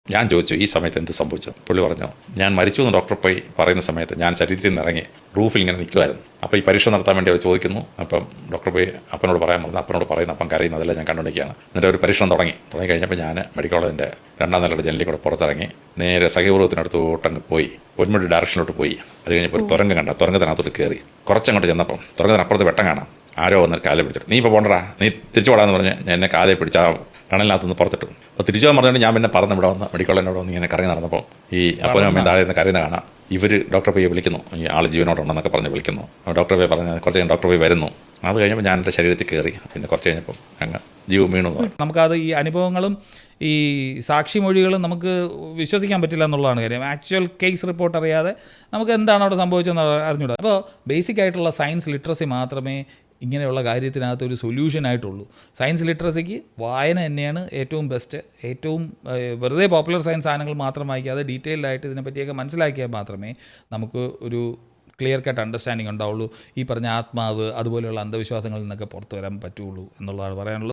ഞാൻ ചോദിച്ചു ഈ സമയത്ത് എന്ത് സംഭവിച്ചു. പുള്ളി പറഞ്ഞു, ഞാൻ മരിച്ചു എന്ന് ഡോക്ടർ പോയി പറയുന്ന സമയത്ത് ഞാൻ ശരീരത്തിൽ നിന്ന് ഇറങ്ങി റൂഫിൽ ഇങ്ങനെ നിൽക്കുമായിരുന്നു. അപ്പോൾ ഈ പരീക്ഷ നടത്താൻ വേണ്ടി അവർ ചോദിക്കുന്നു. അപ്പം ഡോക്ടർ പോയി അപ്പനോട് പറയാൻ പറഞ്ഞു. അപ്പനോട് പറയുന്നു. അപ്പം കരയുന്നു. അതെല്ലാം ഞാൻ കണ്ടുകൊണ്ടിരിക്കുകയാണ്. എന്നിട്ട് ഒരു പരീക്ഷണം തുടങ്ങി കഴിഞ്ഞപ്പോൾ ഞാൻ മെഡിക്കൽ കോളേജിൻ്റെ 2ാം നിലയുടെ ജനലിൽ കൂടെ പുറത്തിറങ്ങി നേരെ സഹ്യപൂർവ്വത്തിനടുത്ത് ഓട്ടങ്ങ് പോയി പൊന്മുടി ഡയറക്ഷനിലോട്ട് പോയി. അത് കഴിഞ്ഞപ്പോൾ ഒരു തുരങ്കം കണ്ട തുരങ്കത്തിനകത്തോട്ട് കയറി കുറച്ചങ്ങോട്ട് ചെന്നപ്പം തുരങ്കത്തിനപ്പുറത്ത് വെട്ടം കാണാം. ആരോ വന്നിട്ട് കാലെ പിടിച്ചിട്ട് നീ ഇപ്പോൾ പോകണ്ടടാ, നീ തിരിച്ചു പോടാന്ന് പറഞ്ഞ് എന്നെ കാലെ പിടിച്ച് ആ ടണലിനകത്തുനിന്ന് പുറത്തിട്ടു. അപ്പോൾ തിരിച്ചു പോകാൻ പറഞ്ഞിട്ട് ഞാൻ പിന്നെ പറന്ന് ഇവിടെ വന്ന് മെഡിക്കൽ കോളേജിനോട് വന്ന് ഇങ്ങനെ കറങ്ങി നടന്നപ്പോൾ ഈ അപ്പനും അമ്മയും താഴെ നിന്ന് കരയുന്ന കാണാം. ഇവർ ഡോക്ടർ പോയി വിളിക്കുന്നു, ഈ ആൾ ജീവനോടുണ്ടെന്നൊക്കെ പറഞ്ഞ് വിളിക്കുന്നു. ഡോക്ടർ പോയി പറഞ്ഞ് കുറച്ച് കഴിഞ്ഞ് ഡോക്ടർ പോയി വരുന്നു. അത് കഴിഞ്ഞപ്പോൾ ഞാൻ എൻ്റെ ശരീരത്തിൽ കയറി. പിന്നെ കുറച്ച് കഴിഞ്ഞപ്പം അങ്ങ് ജീവൻ വീണു. നമുക്കത് ഈ അനുഭവങ്ങളും ഈ സാക്ഷിമൊഴികളും നമുക്ക് വിശ്വസിക്കാൻ പറ്റില്ല എന്നുള്ളതാണ് കാര്യം. ആക്ച്വൽ കേസ് റിപ്പോർട്ട് അറിയാതെ നമുക്ക് എന്താണ് അവിടെ സംഭവിച്ചതെന്ന് അറിഞ്ഞൂടാ. അപ്പോൾ ബേസിക് ആയിട്ടുള്ള സയൻസ് ലിറ്ററസി മാത്രമേ ഇങ്ങനെയുള്ള കാര്യത്തിനകത്ത് ഒരു സൊല്യൂഷനായിട്ടുള്ളൂ. സയൻസ് ലിറ്ററസിക്ക് വായന തന്നെയാണ് ഏറ്റവും ബെസ്റ്റ്. ഏറ്റവും വെറുതെ പോപ്പുലർ സയൻസ് സാധനങ്ങൾ മാത്രം വായിക്കാതെ ഡീറ്റെയിൽഡായിട്ട് ഇതിനെപ്പറ്റിയൊക്കെ മനസ്സിലാക്കിയാൽ മാത്രമേ നമുക്ക് ഒരു ക്ലിയർ കട്ട് അണ്ടർസ്റ്റാൻഡിങ് ഉണ്ടാവുള്ളൂ. ഈ പറഞ്ഞ ആത്മാവ് അതുപോലെയുള്ള അന്ധവിശ്വാസങ്ങളിൽ നിന്നൊക്കെ പുറത്തു വരാൻ പറ്റുള്ളൂ എന്നുള്ളതാണ് പറയാനുള്ളത്.